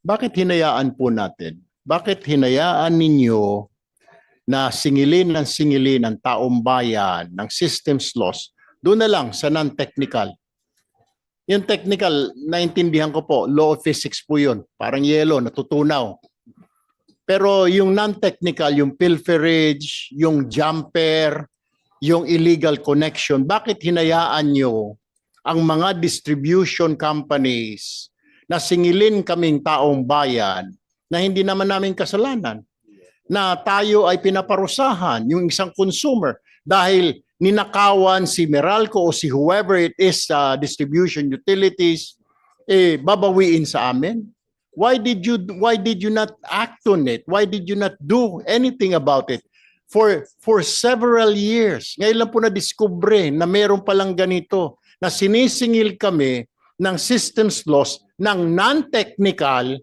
Bakit hinayaan po natin? Bakit hinayaan ninyo na singilin ng taong bayan, ng systems loss, doon na lang sa non-technical? Yung technical, naintindihan ko po, law of physics po yun. Parang yelo, natutunaw. Pero yung non-technical, yung pilferage, yung jumper, yung illegal connection, bakit hinayaan nyo ang mga distribution companies na singilin kaming taong bayan na hindi naman namin kasalanan, na tayo ay pinaparusahan, yung isang consumer, dahil ninakawan si Meralco o si whoever it is sa distribution utilities, babawiin sa amin? Why did you not act on it? Why did you not do anything about it? For several years, ngayon lang po na-discover na meron palang ganito, na sinisingil kami ng systems loss ng non-technical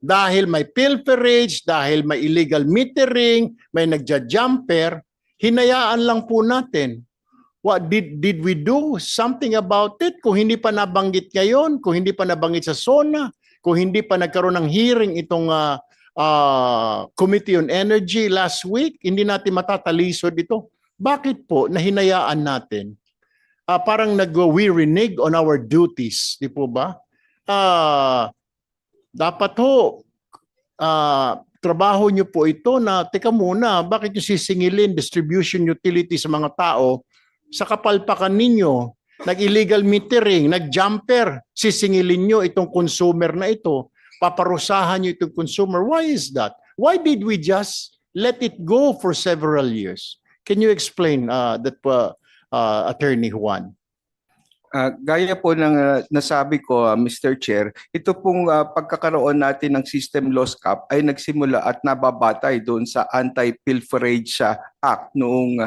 dahil may pilferage, dahil may illegal metering, may nagja-jumper. Hinayaan lang po natin. What did we do something about it? Kung hindi pa nabanggit ngayon, kung hindi pa nabanggit sa SONA, kung hindi pa nagkaroon ng hearing itong Committee on Energy last week, hindi natin matatalisod ito. Bakit po nahinayaan natin? Parang we renege on our duties, di po ba? Dapat ho, trabaho nyo po ito na, teka muna, bakit nyo sisingilin distribution utility sa mga tao sa kapalpakan ninyo? Nag-illegal metering, nag-jumper, sisingilin nyo itong consumer na ito, paparusahan nyo itong consumer. Why is that? Why did we just let it go for several years? Can you explain that, Attorney Juan? Gaya po ng nasabi ko, Mr. Chair, ito pong pagkakaroon natin ng system loss cap ay nagsimula at nababatay doon sa Anti-Pilferage Act noong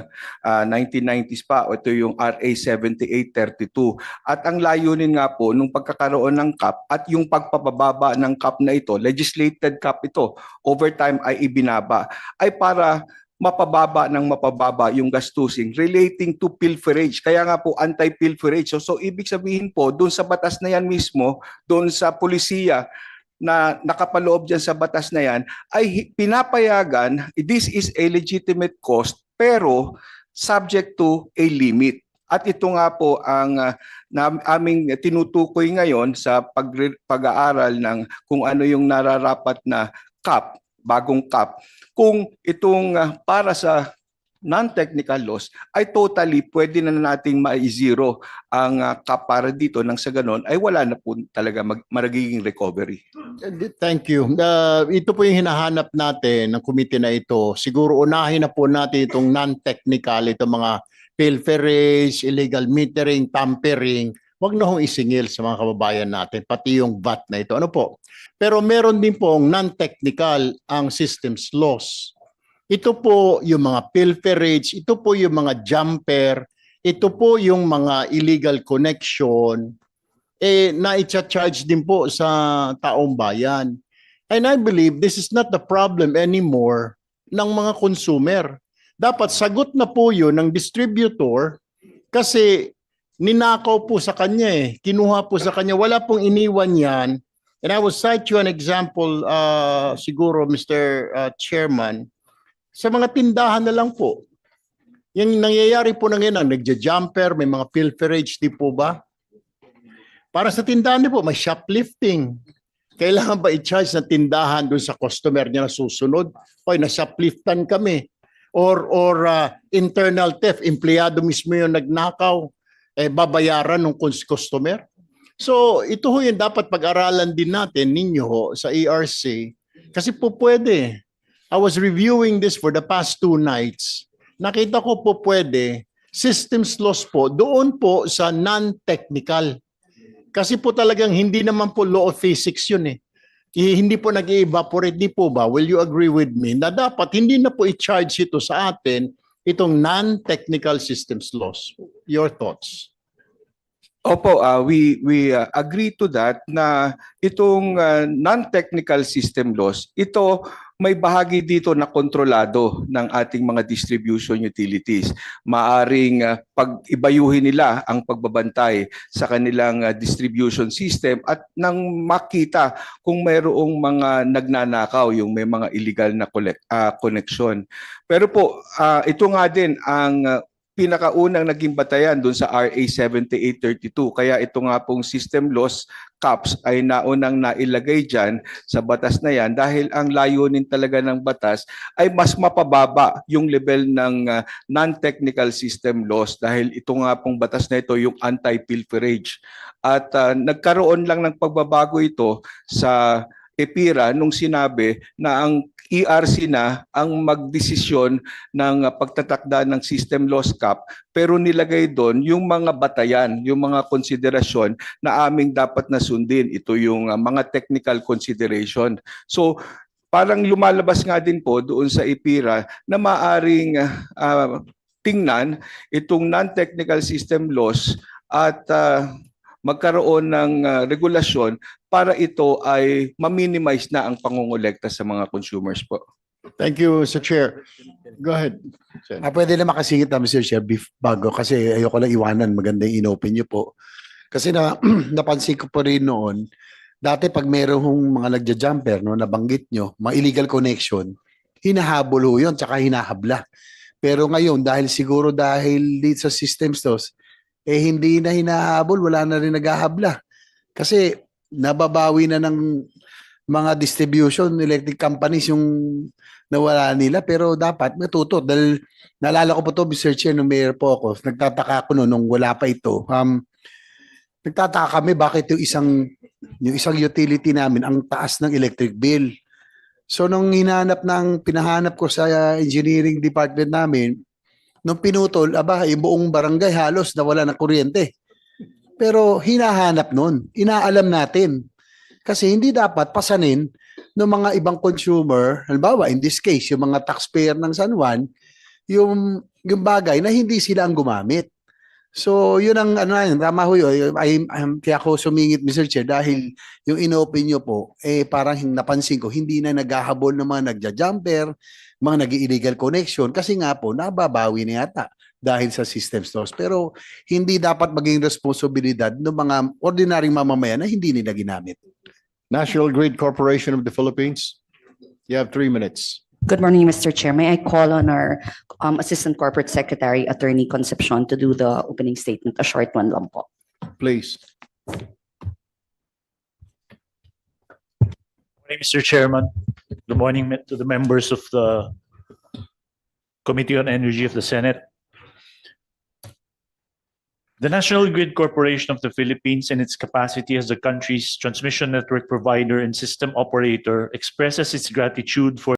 1990s pa. Ito yung RA 7832. At ang layunin nga po nung pagkakaroon ng cap at yung pagpapababa ng cap na ito, legislated cap ito, over time ay ibinaba, ay para mapababa yung gastusin relating to pilferage. Kaya nga po anti-pilferage. So ibig sabihin po, doon sa batas na yan mismo, doon sa pulisiya na nakapaloob dyan sa batas na yan, ay pinapayagan, this is a legitimate cost, pero subject to a limit. At ito nga po ang aming tinutukoy ngayon sa pag-aaral ng kung ano yung nararapat na cap, bagong cap, kung itong para sa non-technical loss ay totally pwede na nating ma-zero ang cap para dito, nang sa ganon ay wala na po talaga magiging recovery. Thank you. Ito po yung hinahanap natin ng komite na ito. Siguro unahin na po natin itong non-technical, itong mga pilferage, illegal metering, tampering. Huwag na hong isingil sa mga kababayan natin, pati yung VAT na ito. Ano po? Pero meron din pong non-technical ang systems loss. Ito po yung mga pilferage, ito po yung mga jumper, ito po yung mga illegal connection, na i-charge din po sa taong bayan. And I believe this is not the problem anymore ng mga consumer. Dapat sagot na po yun ng distributor kasi ninakaw po sa kanya kinuha po sa kanya, wala pong iniwan yan. And I will cite you an example, siguro Mr. Chairman, sa mga tindahan na lang po. Yung nangyayari po na ngayon, nagja-jumper, may mga pilferage, di po ba? Para sa tindahan din po, may shoplifting. Kailangan ba i-charge na tindahan doon sa customer niya na susunod? Oy, na-shopliftan kami. Or internal theft, empleyado mismo yung nagnakaw, babayaran ng customer. So ito ho yung dapat pag-aralan din natin ninyo sa ERC kasi po pwede. I was reviewing this for the past 2 nights. Nakita ko po pwede systems loss po doon po sa non-technical. Kasi po talagang hindi naman po law of physics yun hindi po nag-evaporate, di po ba? Will you agree with me na dapat hindi na po i-charge ito sa atin itong non-technical systems loss? Your thoughts? Opo, we agree to that na itong non-technical system loss, ito may bahagi dito na kontrolado ng ating mga distribution utilities. Maaring pag-ibayuhin nila ang pagbabantay sa kanilang distribution system at nang makita kung mayroong mga nagnanakaw, yung may mga illegal na connection. Pero po, ito nga din ang pinakaunang naging batayan doon sa RA 7832. Kaya ito nga pong system loss caps ay naunang nailagay dyan sa batas na yan dahil ang layunin talaga ng batas ay mas mapababa yung level ng non-technical system loss dahil ito nga pong batas na ito yung anti-pilferage. At nagkaroon lang ng pagbabago ito sa EPIRA nung sinabi na ang ERC na ang magdesisyon ng pagtatakda ng system loss cap pero nilagay doon yung mga batayan, yung mga konsiderasyon na aming dapat na sundin. Ito yung mga technical consideration. So parang lumalabas nga din po doon sa EPIRA na maaring tingnan itong non-technical system loss at magkaroon ng regulasyon para ito ay ma-minimize na ang pangungulekta sa mga consumers po. Thank you, Mr. Chair. Go ahead. Sen. Pwede na makasingit na, Mr. Chair, bago kasi ayoko lang iwanan, maganda yung inopen niyo po. Kasi napansin ko po rin noon, dati pag merong mga nagja-jumper, no, nabanggit nyo, mga illegal connection, hinahabol ho yun, tsaka hinahabla. Pero ngayon, dahil dito sa systems tos, hindi na hinahabol, wala na rin naghahabla. Kasi nababawi na ng mga distribution electric companies yung nawala nila, pero dapat matuto. Dahil naalala ko po to, Mr. Chair, nung mayor po ako, nagtataka ko nung wala pa ito. Nagtataka kami bakit yung isang utility namin ang taas ng electric bill. So nung pinahanap ko sa engineering department namin, nung pinutol, yung buong barangay halos nawala ng kuryente. Pero hinahanap nun, inaalam natin. Kasi hindi dapat pasanin ng mga ibang consumer, halimbawa in this case, yung mga taxpayer ng San Juan, yung bagay na hindi sila ang gumamit. So yun ang tama ho yun. Kaya ako sumingit, Mr. Chair, dahil yung inopen nyo po, parang napansin ko, hindi na naghahabol ng mga nagja-jumper, mga nag-illegal connection, kasi nga po, nababawi na yata dahil sa system stores. Pero hindi dapat maging responsibilidad ng mga ordinaryong mamamayan na hindi nila ginamit. National Grid Corporation of the Philippines, you have 3 minutes. Good morning, Mr. Chair. May I call on our Assistant Corporate Secretary, Attorney Concepcion, to do the opening statement, a short one lang po. Please. Good morning, Mr. Chairman. Good morning to the members of the Committee on Energy of the Senate. The National Grid Corporation of the Philippines, in its capacity as the country's transmission network provider and system operator, expresses its gratitude for